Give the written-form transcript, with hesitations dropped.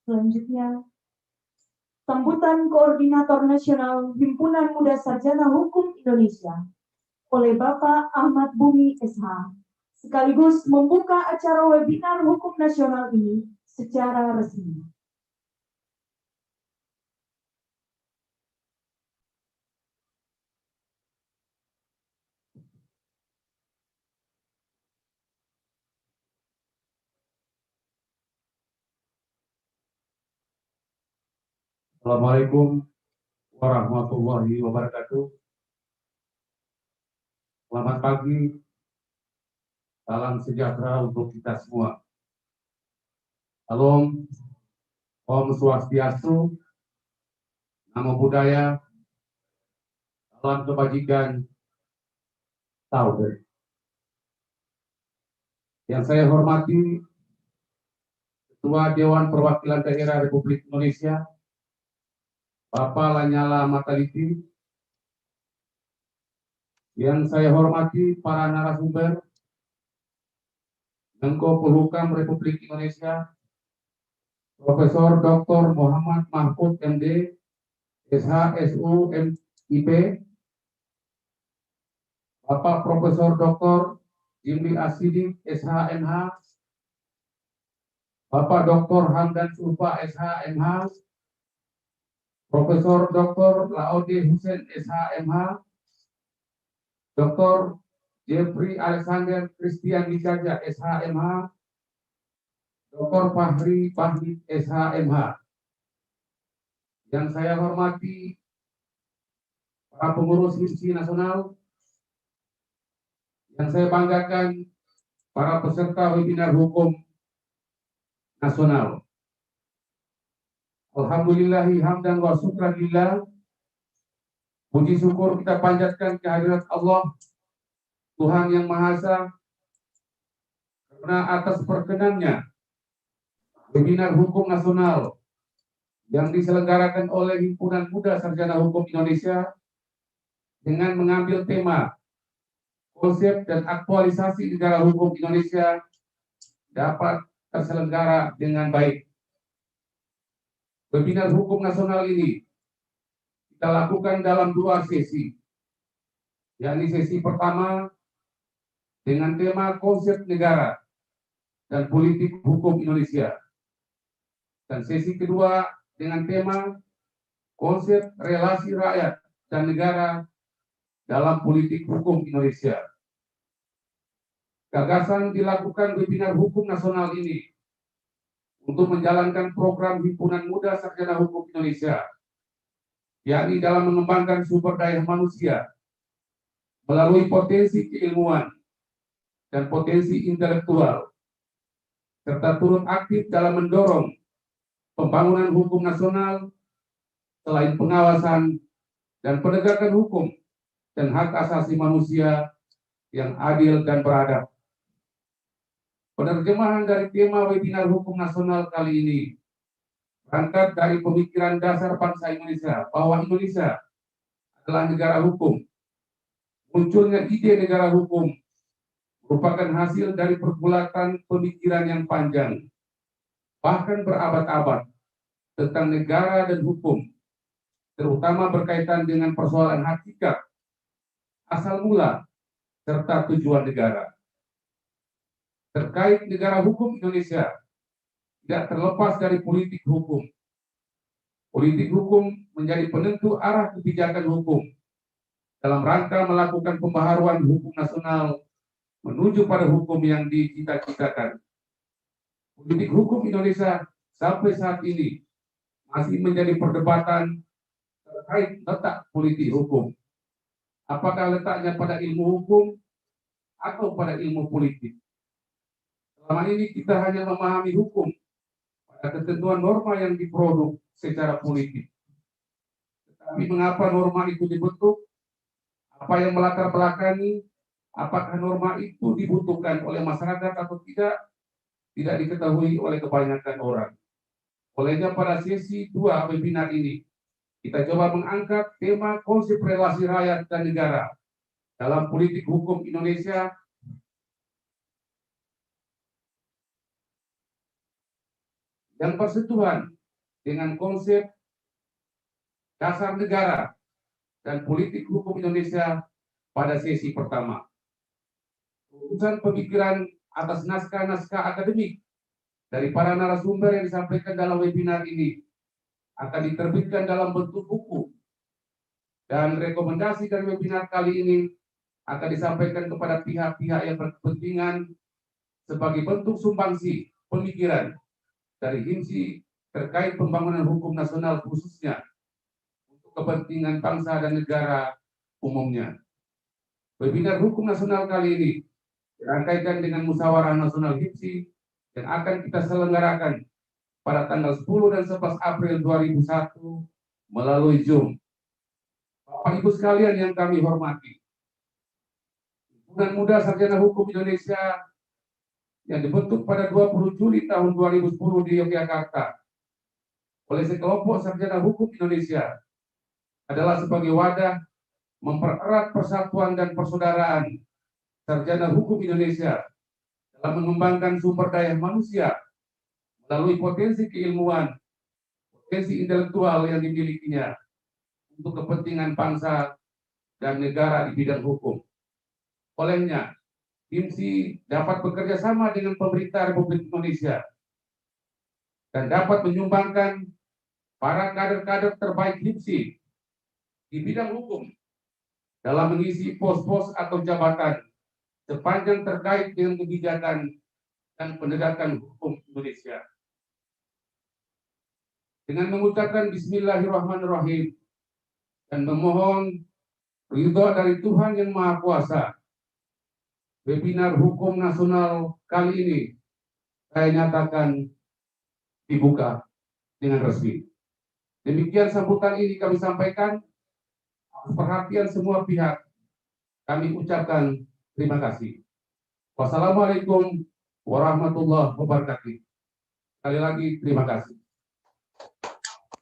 Selanjutnya, sambutan Koordinator Nasional Himpunan Muda Sarjana Hukum Indonesia oleh Bapak Ahmad Bumi SH, sekaligus membuka acara webinar hukum nasional ini secara resmi. Assalamualaikum warahmatullahi wabarakatuh. Selamat pagi, salam sejahtera untuk kita semua. Salam, Om Swastiastu, Namo Buddhaya, salam kebajikan, Tauhid. Yang saya hormati Ketua Dewan Perwakilan Daerah Republik Indonesia, Bapak Lanyala Mataliti. Yang saya hormati para narasumber, Menko Polhukam Republik Indonesia, Profesor Dr. Muhammad Mahfud MD, SHSU MIP, Bapak Profesor Dr. Jimli Asidik SHMH, Bapak Dr. Hamdan Sulfa SHMH, Profesor Dr. Laode Hussein SHMH, Dr. Jeffrey Alexander Christian Wijaja SHMH, Dr. Fahri Bahdi SHMH. Yang saya hormati para pengurus HIMSI nasional, yang saya banggakan para peserta webinar hukum nasional. Alhamdulillahi hamdan wa syukranillah. Puji syukur kita panjatkan kehadirat Allah, Tuhan yang Maha Esa, karena atas perkenannya webinar hukum nasional yang diselenggarakan oleh Himpunan Muda Sarjana Hukum Indonesia dengan mengambil tema konsep dan aktualisasi negara hukum Indonesia dapat terselenggara dengan baik. Webinar hukum nasional ini kita lakukan dalam 2 sesi, yakni sesi pertama dengan tema konsep negara dan politik hukum Indonesia, dan sesi kedua dengan tema konsep relasi rakyat dan negara dalam politik hukum Indonesia. Gagasan dilakukan webinar hukum nasional ini untuk menjalankan program Himpunan Muda Sarjana Hukum Indonesia, yakni dalam mengembangkan sumber daya manusia melalui potensi keilmuan dan potensi intelektual, serta turut aktif dalam mendorong pembangunan hukum nasional selain pengawasan dan penegakan hukum dan hak asasi manusia yang adil dan beradab. Penerjemahan dari tema webinar hukum nasional kali ini berangkat dari pemikiran dasar bangsa Indonesia bahwa Indonesia adalah negara hukum. Munculnya ide negara hukum merupakan hasil dari pergulatan pemikiran yang panjang, bahkan berabad-abad, tentang negara dan hukum, terutama berkaitan dengan persoalan hakikat, asal mula, serta tujuan negara. Terkait negara hukum Indonesia tidak terlepas dari politik hukum. Politik hukum menjadi penentu arah kebijakan hukum dalam rangka melakukan pembaharuan hukum nasional menuju pada hukum yang dicita-citakan. Politik hukum Indonesia sampai saat ini masih menjadi perdebatan terkait letak politik hukum. Apakah letaknya pada ilmu hukum atau pada ilmu politik? Selama ini kita hanya memahami hukum pada ketentuan norma yang diproduk secara politik. Tetapi mengapa norma itu dibentuk? Apa yang melatar belakangi? Apakah norma itu dibutuhkan oleh masyarakat atau tidak? Tidak diketahui oleh kebanyakan orang. Olehnya pada sesi 2 webinar ini, kita coba mengangkat tema konsep relasi rakyat dan negara dalam politik hukum Indonesia yang bersentuhan dengan konsep dasar negara dan politik hukum Indonesia pada sesi pertama. Urusan pemikiran atas naskah-naskah akademik dari para narasumber yang disampaikan dalam webinar ini akan diterbitkan dalam bentuk buku, dan rekomendasi dari webinar kali ini akan disampaikan kepada pihak-pihak yang berkepentingan sebagai bentuk sumbangsi pemikiran dari HIMSI terkait pembangunan hukum nasional khususnya untuk kepentingan bangsa dan negara umumnya. Webinar hukum nasional kali ini dirangkaikan dengan musyawarah nasional HIMSI yang akan kita selenggarakan pada tanggal 10 dan 11 April 2001 melalui Zoom. Bapak Ibu sekalian yang kami hormati, Himpunan Muda Sarjana Hukum Indonesia yang dibentuk pada 20 Juli tahun 2010 di Yogyakarta oleh sekelompok sarjana hukum Indonesia adalah sebagai wadah mempererat persatuan dan persaudaraan sarjana hukum Indonesia dalam mengembangkan sumber daya manusia melalui potensi keilmuan, potensi intelektual yang dimilikinya untuk kepentingan bangsa dan negara di bidang hukum. Olehnya, HIMSI dapat bekerja sama dengan pemerintah Republik Indonesia dan dapat menyumbangkan para kader-kader terbaik HIMSI di bidang hukum dalam mengisi pos-pos atau jabatan sepanjang terkait dengan kebijakan dan penegakan hukum Indonesia. Dengan mengucapkan Bismillahirrahmanirrahim dan memohon ridho dari Tuhan Yang Maha Kuasa, webinar hukum nasional kali ini saya nyatakan dibuka dengan resmi. Demikian sambutan ini kami sampaikan. Perhatian semua pihak, kami ucapkan terima kasih. Wassalamualaikum warahmatullahi wabarakatuh. Sekali lagi terima kasih.